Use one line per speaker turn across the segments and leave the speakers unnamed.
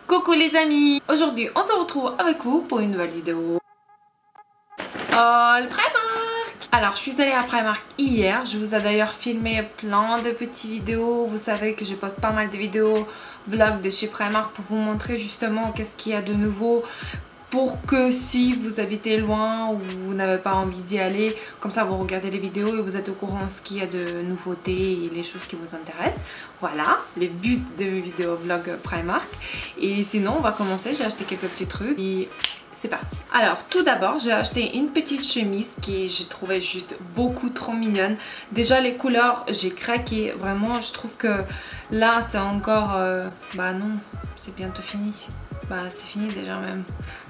Coucou les amis, aujourd'hui on se retrouve avec vous pour une nouvelle vidéo. Le Primark. Alors je suis allée à Primark hier, je vous ai d'ailleurs filmé plein de petites vidéos. Vous savez que je poste pas mal de vidéos vlog de chez Primark pour vous montrer justement qu'est-ce qu'il y a de nouveau, pour que si vous habitez loin ou vous n'avez pas envie d'y aller, comme ça vous regardez les vidéos et vous êtes au courant de ce qu'il y a de nouveautés et les choses qui vous intéressent. Voilà le but de mes vidéos vlog Primark. Et sinon on va commencer, j'ai acheté quelques petits trucs et c'est parti. Alors tout d'abord j'ai acheté une petite chemise qui j'ai trouvé juste beaucoup trop mignonne. Déjà les couleurs j'ai craqué, vraiment je trouve que là c'est encore bah non, c'est bientôt fini. Bah c'est fini déjà même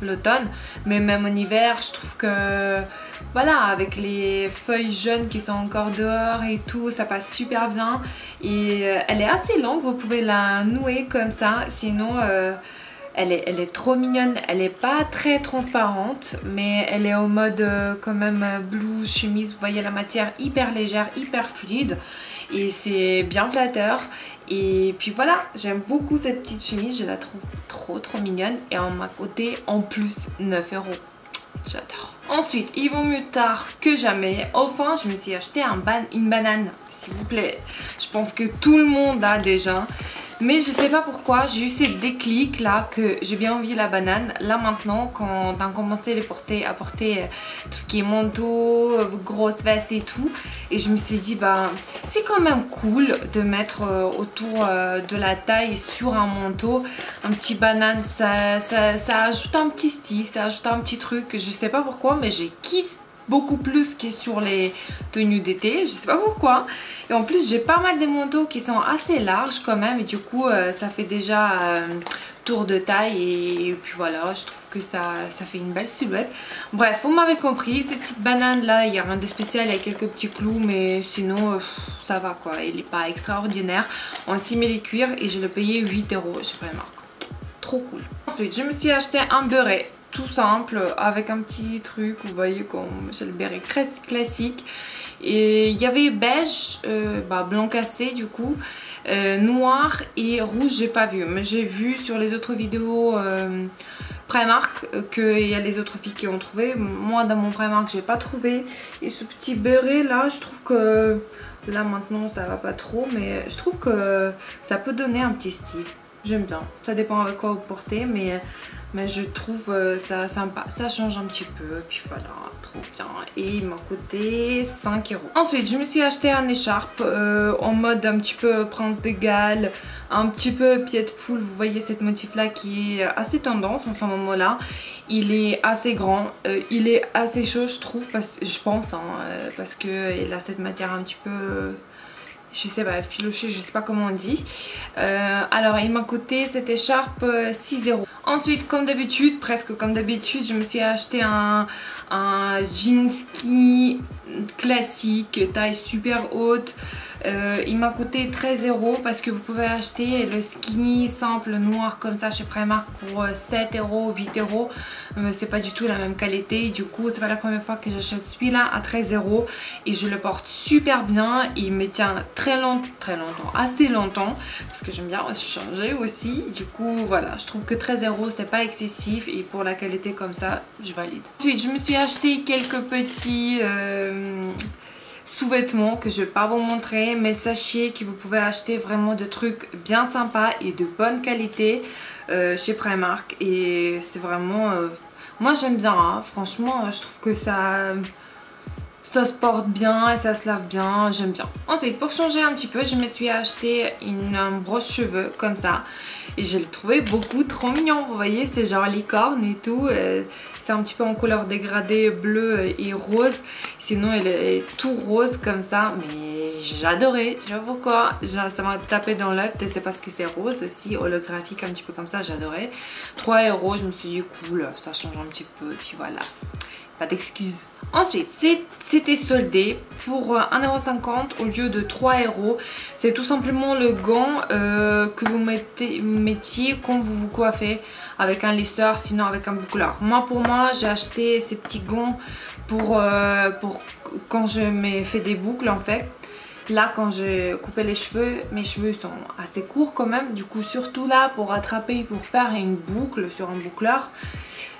l'automne, mais même en hiver je trouve que voilà, avec les feuilles jaunes qui sont encore dehors et tout, ça passe super bien. Et elle est assez longue, vous pouvez la nouer comme ça, sinon elle est trop mignonne. Elle est pas très transparente, mais elle est en mode quand même blue chemise. Vous voyez la matière hyper légère, hyper fluide et c'est bien flatteur. Et puis voilà, j'aime beaucoup cette petite chemise, je la trouve trop mignonne. Et en m'a coûté en plus 9 €. J'adore. Ensuite, il vaut mieux tard que jamais. Enfin, je me suis acheté une banane, s'il vous plaît. Je pense que tout le monde a déjà. Mais je sais pas pourquoi, j'ai eu ces déclics là que j'ai bien envie la banane. Là maintenant, quand on a commencé à porter tout ce qui est manteau, grosses vestes et tout. Et je me suis dit, bah c'est quand même cool de mettre autour de la taille sur un manteau un petit banane. Ça ajoute un petit style, ça ajoute un petit truc. Je sais pas pourquoi, mais j'ai kiffé beaucoup plus que sur les tenues d'été, je sais pas pourquoi. Et en plus j'ai pas mal de manteaux qui sont assez larges quand même, et du coup ça fait déjà tour de taille. Et puis voilà, je trouve que ça fait une belle silhouette. Bref, vous m'avez compris, cette petite banane là, il n'y a rien de spécial, il y a quelques petits clous, mais sinon ça va quoi, il n'est pas extraordinaire. En simili cuir et je l'ai payé 8 €, je sais pas, marque. Trop cool. Ensuite je me suis acheté un beret tout simple avec un petit truc, vous voyez, comme c'est le béret classique. Et il y avait beige, blanc cassé du coup, noir et rouge j'ai pas vu, mais j'ai vu sur les autres vidéos Primark qu'il y a les autres filles qui ont trouvé. Moi dans mon Primark j'ai pas trouvé. Et ce petit béret là, je trouve que là maintenant ça va pas trop, mais je trouve que ça peut donner un petit style. J'aime bien, ça dépend avec quoi vous portez, mais je trouve ça sympa, ça change un petit peu. Puis voilà, trop bien. Et il m'a coûté 5 €. Ensuite je me suis acheté un écharpe en mode un petit peu Prince de Galles, un petit peu pied de poule. Vous voyez cette motif là qui est assez tendance en ce moment là. Il est assez grand, il est assez chaud je trouve, je pense parce qu'il a cette matière un petit peu... je sais pas, filoché, je sais pas comment on dit. Alors il m'a coûté cette écharpe 6 €. Ensuite comme d'habitude, presque comme d'habitude, je me suis acheté un jean skinny classique, taille super haute. Il m'a coûté 13 € parce que vous pouvez acheter le skinny simple noir comme ça chez Primark pour 7 €, 8 €. C'est pas du tout la même qualité. Du coup c'est pas la première fois que j'achète celui-là à 13 € et je le porte super bien. Il me tient très longtemps, assez longtemps, parce que j'aime bien changer aussi. Du coup voilà, je trouve que 13 € c'est pas excessif et pour la qualité comme ça je valide. Ensuite je me suis acheté quelques petits sous-vêtements que je vais pas vous montrer, mais sachez que vous pouvez acheter vraiment de trucs bien sympas et de bonne qualité chez Primark. Et c'est vraiment moi j'aime bien hein. Franchement je trouve que ça se porte bien et ça se lave bien, j'aime bien. Ensuite pour changer un petit peu, je me suis acheté un broche-cheveux comme ça et je l'ai trouvé beaucoup trop mignon. Vous voyez, c'est genre licorne et tout. C'est un petit peu en couleur dégradée bleu et rose. Sinon elle est tout rose comme ça, mais j'ai adoré. Je sais pas pourquoi, ça m'a tapé dans l'œil. Peut-être c'est parce que c'est rose aussi, holographique un petit peu comme ça, j'adorais. 3 €, je me suis dit cool, ça change un petit peu. Puis voilà, pas d'excuses. Ensuite c'était soldé pour 1,50 € au lieu de 3 €. C'est tout simplement le gant que vous mettiez quand vous vous coiffez avec un lisseur, sinon avec un boucleur. Pour moi j'ai acheté ces petits gants pour quand je me fais des boucles en fait. Là quand j'ai coupé les cheveux, mes cheveux sont assez courts quand même. Du coup surtout là pour rattraper, pour faire une boucle sur un boucleur,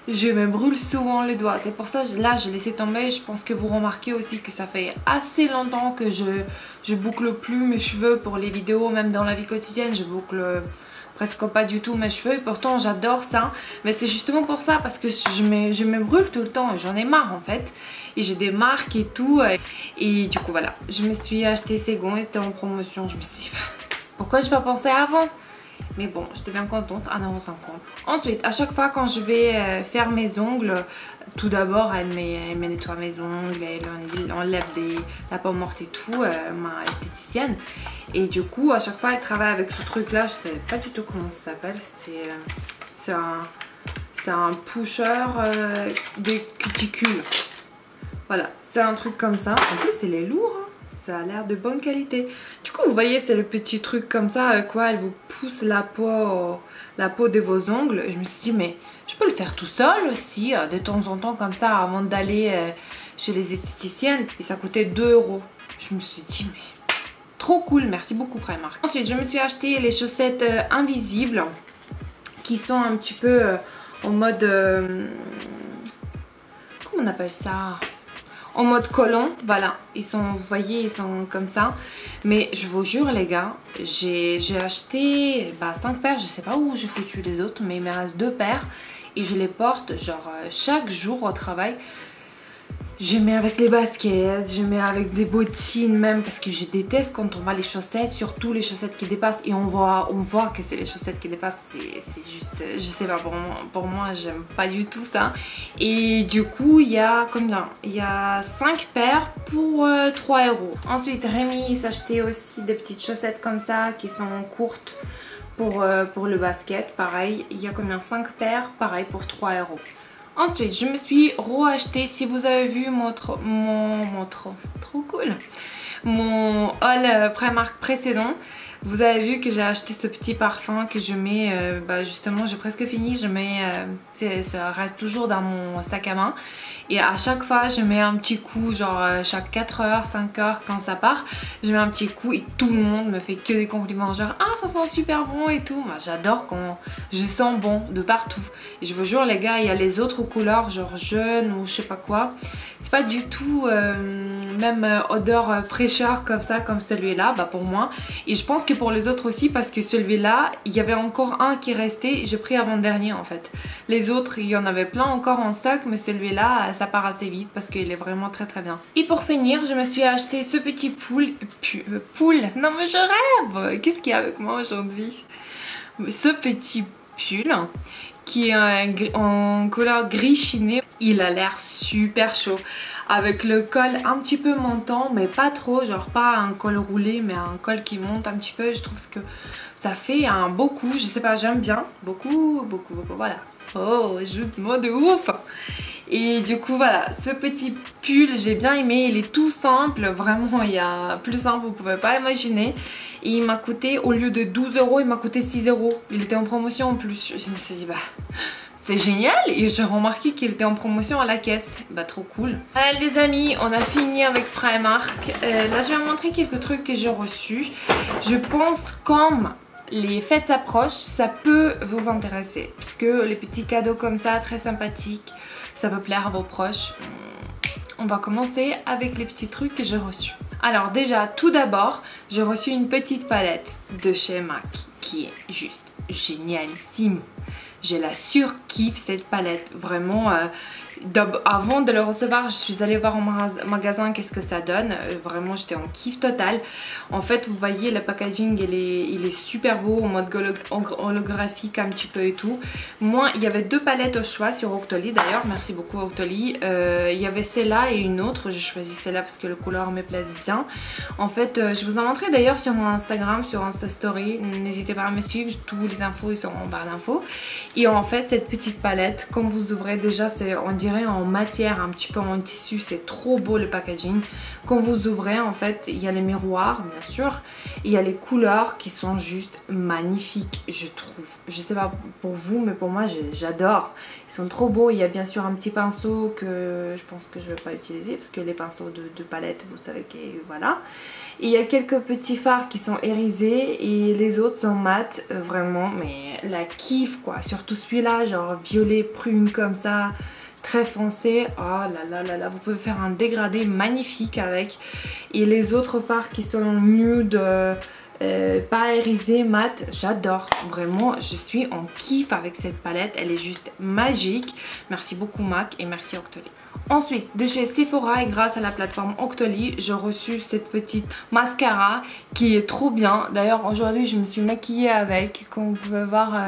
je me brûle souvent les doigts. C'est pour ça que là j'ai laissé tomber. Je pense que vous remarquez aussi que ça fait assez longtemps que je boucle plus mes cheveux pour les vidéos. Même dans la vie quotidienne je boucle presque pas du tout mes cheveux. Et pourtant j'adore ça. Mais c'est justement pour ça, parce que je me brûle tout le temps. J'en ai marre en fait. Et j'ai des marques et tout. Et du coup voilà, je me suis acheté ces gants et c'était en promotion. Je me suis dit pourquoi j'ai pas pensé avant? Mais bon, j'étais bien contente à 9,50 €. Ensuite, à chaque fois quand je vais faire mes ongles, tout d'abord elle me nettoie mes ongles, elle enlève la peau morte et tout, ma esthéticienne. Et du coup à chaque fois elle travaille avec ce truc là, je sais pas du tout comment ça s'appelle. C'est un pusher des cuticules. Voilà, c'est un truc comme ça. En plus il est lourd, hein. Ça a l'air de bonne qualité. Du coup vous voyez c'est le petit truc comme ça, quoi, elle vous pousse la peau de vos ongles. Je me suis dit mais je peux le faire tout seul aussi, de temps en temps comme ça, avant d'aller chez les esthéticiennes. Et ça coûtait 2 €. Je me suis dit mais trop cool, merci beaucoup Primark. Ensuite je me suis acheté les chaussettes invisibles qui sont un petit peu en mode... comment on appelle ça? En mode collant, voilà, ils sont, vous voyez, ils sont comme ça. Mais je vous jure les gars, j'ai acheté 5 paires, je sais pas où j'ai foutu les autres, mais il me reste 2 paires. Et je les porte genre chaque jour au travail. Je mets avec les baskets, je mets avec des bottines même, parce que je déteste quand on voit les chaussettes, surtout les chaussettes qui dépassent. Et on voit que c'est les chaussettes qui dépassent, c'est juste, je sais pas, pour moi j'aime pas du tout ça. Et du coup il y a combien? Il y a 5 paires pour 3 €. Ensuite Rémi s'achetait aussi des petites chaussettes comme ça qui sont courtes pour le basket, pareil. Il y a combien? 5 paires, pareil pour 3 €. Ensuite, je me suis re-acheté, si vous avez vu trop cool, mon haul Primark précédent, vous avez vu que j'ai acheté ce petit parfum que je mets, justement j'ai presque fini, je mets, ça reste toujours dans mon sac à main. Et à chaque fois je mets un petit coup, genre chaque 4 heures, 5 heures quand ça part, je mets un petit coup et tout le monde me fait que des compliments genre ah ça sent super bon et tout. Moi j'adore quand je sens bon de partout. Et je vous jure les gars, il y a les autres couleurs genre jaune ou je sais pas quoi. C'est pas du tout même odeur fraîcheur comme ça, comme celui-là, pour moi. Et je pense que pour les autres aussi, parce que celui-là, il y avait encore un qui restait, j'ai pris avant-dernier en fait. Les autres, il y en avait plein encore en stock, mais celui-là, ça part assez vite parce qu'il est vraiment très très bien. Et pour finir, je me suis acheté ce petit poule. Non mais je rêve. Qu'est-ce qu'il y a avec moi aujourd'hui? Ce petit pull qui est en couleur gris chiné. Il a l'air super chaud, avec le col un petit peu montant mais pas trop, genre pas un col roulé mais un col qui monte un petit peu. Je trouve que ça fait un beau coup, je sais pas, j'aime bien, beaucoup, voilà. Oh, joue-moi de ouf. Et du coup voilà, ce petit pull j'ai bien aimé, il est tout simple, vraiment il y a plus simple vous pouvez pas imaginer. Et il m'a coûté, au lieu de 12 €, il m'a coûté 6 €. Il était en promotion en plus, je me suis dit c'est génial. Et j'ai remarqué qu'il était en promotion à la caisse, trop cool. Les amis, on a fini avec Primark. Là je vais vous montrer quelques trucs que j'ai reçus. Je pense comme les fêtes s'approchent, ça peut vous intéresser, parce que les petits cadeaux comme ça, très sympathiques, ça peut plaire à vos proches. On va commencer avec les petits trucs que j'ai reçus. Alors déjà, tout d'abord, j'ai reçu une petite palette de chez MAC qui est juste génialissime. J'ai la surkiffe cette palette, vraiment. Avant de le recevoir, je suis allée voir en magasin qu'est-ce que ça donne. Vraiment j'étais en kiff total. En fait vous voyez le packaging il est super beau, en mode holographique un petit peu et tout. Moi il y avait 2 palettes au choix sur Octoly, d'ailleurs merci beaucoup Octoly. Il y avait celle-là et une autre, j'ai choisi celle-là parce que le couleur me plaise bien. En fait je vous ai montré d'ailleurs sur mon Instagram, sur Insta Story, n'hésitez pas à me suivre, tous les infos ils sont en barre d'infos. Et en fait cette petite palette, comme vous ouvrez déjà, c'est on dirait en matière, un petit peu en tissu, c'est trop beau le packaging. Quand vous ouvrez en fait, il y a les miroirs bien sûr, il y a les couleurs qui sont juste magnifiques je trouve. Je sais pas pour vous mais pour moi j'adore. Ils sont trop beaux. Il y a bien sûr un petit pinceau que je pense que je vais pas utiliser parce que les pinceaux de palette vous savez que voilà. Et il y a quelques petits fards qui sont irisés et les autres sont mat, vraiment mais la kiffe quoi. Surtout celui-là genre violet prune comme ça, très foncé. Oh là là là là, vous pouvez faire un dégradé magnifique avec. Et les autres fards qui sont nude, pas irisé, mat, j'adore. Vraiment, je suis en kiff avec cette palette. Elle est juste magique. Merci beaucoup MAC et merci Octoly. Ensuite, de chez Sephora et grâce à la plateforme Octoly, j'ai reçu cette petite mascara qui est trop bien. D'ailleurs, aujourd'hui, je me suis maquillée avec. Comme vous pouvez voir,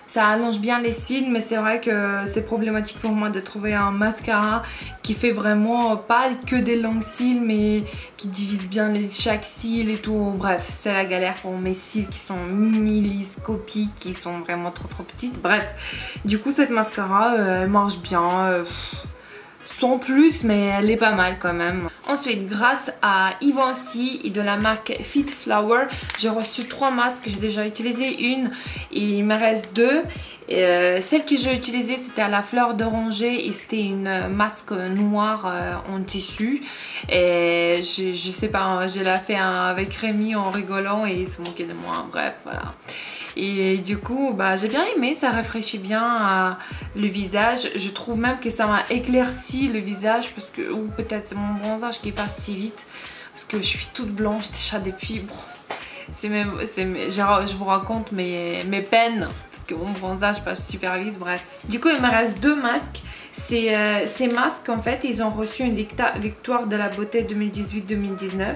ça allonge bien les cils, mais c'est vrai que c'est problématique pour moi de trouver un mascara qui fait vraiment pas que des longs cils, mais qui divise bien chaque cil et tout. Bref, c'est la galère pour mes cils qui sont milliscopiques, qui sont vraiment trop petites. Bref, du coup, cette mascara, elle marche bien. Sans plus, mais elle est pas mal quand même. Ensuite, grâce à Givenchy et de la marque Fit Flower, j'ai reçu 3 masques. J'ai déjà utilisé une et il me reste 2. Celle que j'ai utilisée c'était à la fleur d'oranger et c'était une masque noire en tissu. Et je sais pas, je l'ai fait avec Rémi en rigolant et il se moquait de moi. Bref, voilà. Et du coup, bah, j'ai bien aimé, ça rafraîchit bien le visage. Je trouve même que ça m'a éclairci le visage parce que, ou peut-être c'est mon bronzage qui passe si vite parce que je suis toute blanche déjà depuis. Bon, je vous raconte mes peines parce que mon bronzage passe super vite. Bref, du coup, il me reste 2 masques. Ces masques en fait ils ont reçu une victoire de la beauté 2018-2019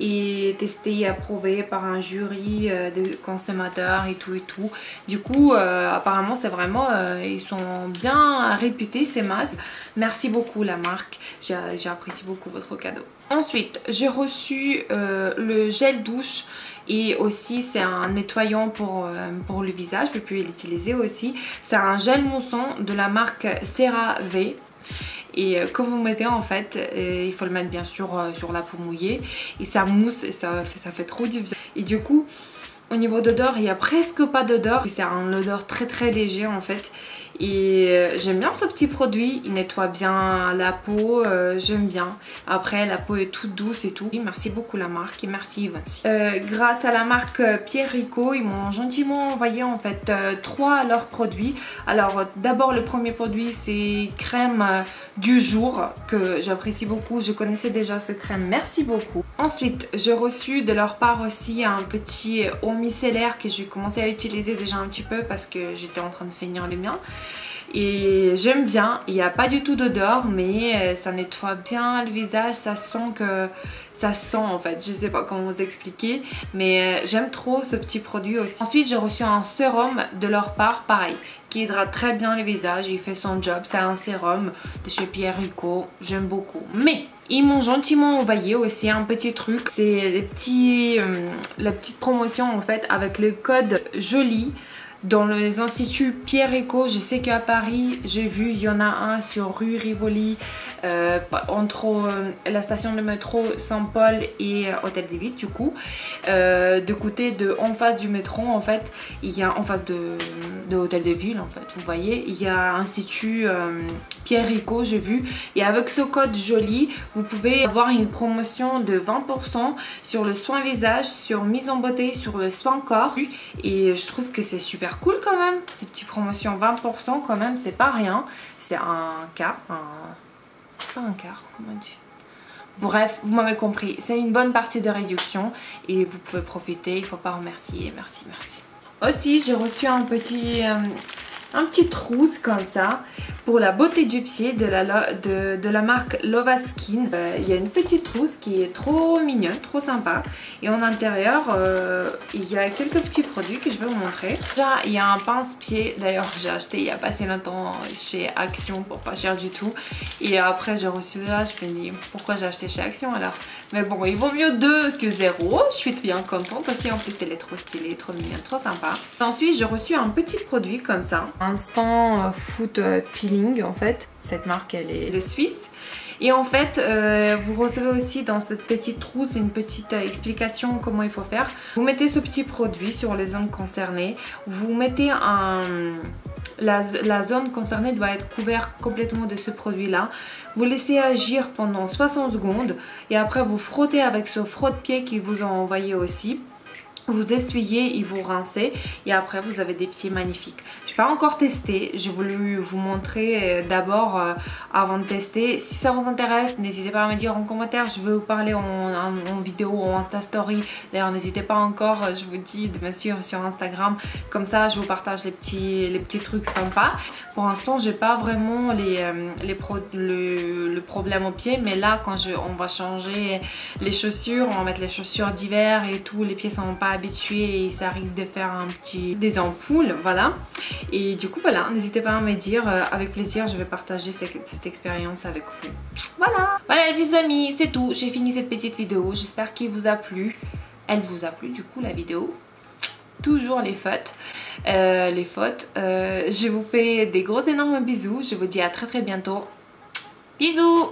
et testé et approuvé par un jury de consommateurs et tout. Du coup apparemment c'est vraiment ils sont bien réputés ces masques. Merci beaucoup la marque, j'apprécie beaucoup votre cadeau. Ensuite j'ai reçu le gel douche. Et aussi c'est un nettoyant pour le visage, je peux l'utiliser aussi. C'est un gel moussant de la marque CeraVe. Et quand vous mettez en fait, il faut le mettre bien sûr sur la peau mouillée. Et ça mousse et ça fait trop du bien. Et du coup, au niveau d'odeur, il n'y a presque pas d'odeur. C'est un odeur très léger en fait. Et j'aime bien ce petit produit, il nettoie bien la peau, j'aime bien. Après la peau est toute douce et tout. Merci beaucoup la marque et merci Givenchy. Grâce à la marque Pierre Rico, ils m'ont gentiment envoyé en fait 3 leurs produits. Alors d'abord le premier produit c'est crème du jour que j'apprécie beaucoup, je connaissais déjà ce crème, merci beaucoup. Ensuite j'ai reçu de leur part aussi un petit eau micellaire que j'ai commencé à utiliser déjà un petit peu parce que j'étais en train de finir les miens. Et j'aime bien, il n'y a pas du tout d'odeur mais ça nettoie bien le visage, ça sent en fait, je sais pas comment vous expliquer mais j'aime trop ce petit produit aussi. Ensuite j'ai reçu un sérum de leur part, pareil, qui hydrate très bien le visage, il fait son job, c'est un sérum de chez Pierre Rico, j'aime beaucoup. Mais ils m'ont gentiment envoyé aussi un petit truc, c'est la petite promotion en fait avec le code JOLI. Dans les instituts Pierre Rico, je sais qu'à Paris, j'ai vu, il y en a un sur rue Rivoli, entre la station de métro Saint-Paul et Hôtel des Villes du coup. De côté en face du métro en fait, il y a en face de Hôtel des Villes en fait, vous voyez, il y a institut Pierre Rico, j'ai vu. Et avec ce code JOLI, vous pouvez avoir une promotion de 20% sur le soin visage, sur mise en beauté, sur le soin corps. Et je trouve que c'est super cool quand même, ces petites promotions 20% quand même, c'est pas rien. C'est un quart, pas un quart, comment on dit. Bref, vous m'avez compris, c'est une bonne partie de réduction et vous pouvez profiter, il faut pas remercier, merci. Aussi j'ai reçu un petit trousse comme ça Pour la beauté du pied de la marque Lovaskin, il y a une petite trousse qui est trop mignonne, trop sympa. Et en intérieur, il y a quelques petits produits que je vais vous montrer. Déjà, il y a un pince-pied, d'ailleurs que j'ai acheté il y a pas assez longtemps chez Action pour pas cher du tout. Et après j'ai reçu là, je me dis pourquoi j'ai acheté chez Action alors. Mais bon, il vaut mieux 2 que 0. Je suis bien contente aussi. En plus, elle est trop stylée, trop mignonne, trop sympa. Ensuite, j'ai reçu un petit produit comme ça. Instant Foot Peeling en fait. Cette marque, elle est de Suisse. Et en fait, vous recevez aussi dans cette petite trousse une petite explication comment il faut faire. Vous mettez ce petit produit sur les zones concernées. Vous mettez la zone concernée doit être couverte complètement de ce produit-là. Vous laissez agir pendant 60 secondes et après vous frottez avec ce frotte-pied qu'ils vous ont envoyé aussi. Vous essuyez et vous rincez et après vous avez des pieds magnifiques. Je n'ai pas encore testé, j'ai voulu vous montrer d'abord avant de tester. Si ça vous intéresse, n'hésitez pas à me dire en commentaire, je vais vous parler en vidéo, en Insta Story. D'ailleurs n'hésitez pas encore, je vous dis de me suivre sur Instagram, comme ça je vous partage les petits trucs sympas. Pour l'instant j'ai pas vraiment le problème au pied, mais là quand on va changer les chaussures, on va mettre les chaussures d'hiver et tout, les pieds sont pas habitués et ça risque de faire des ampoules, voilà. Et du coup voilà, n'hésitez pas à me dire, avec plaisir je vais partager cette expérience avec vous. Voilà les amis, c'est tout, j'ai fini cette petite vidéo, j'espère qu'il vous a plu. Elle vous a plu du coup la vidéo. Toujours les fautes. Je vous fais des gros énormes bisous, je vous dis à très bientôt. Bisous.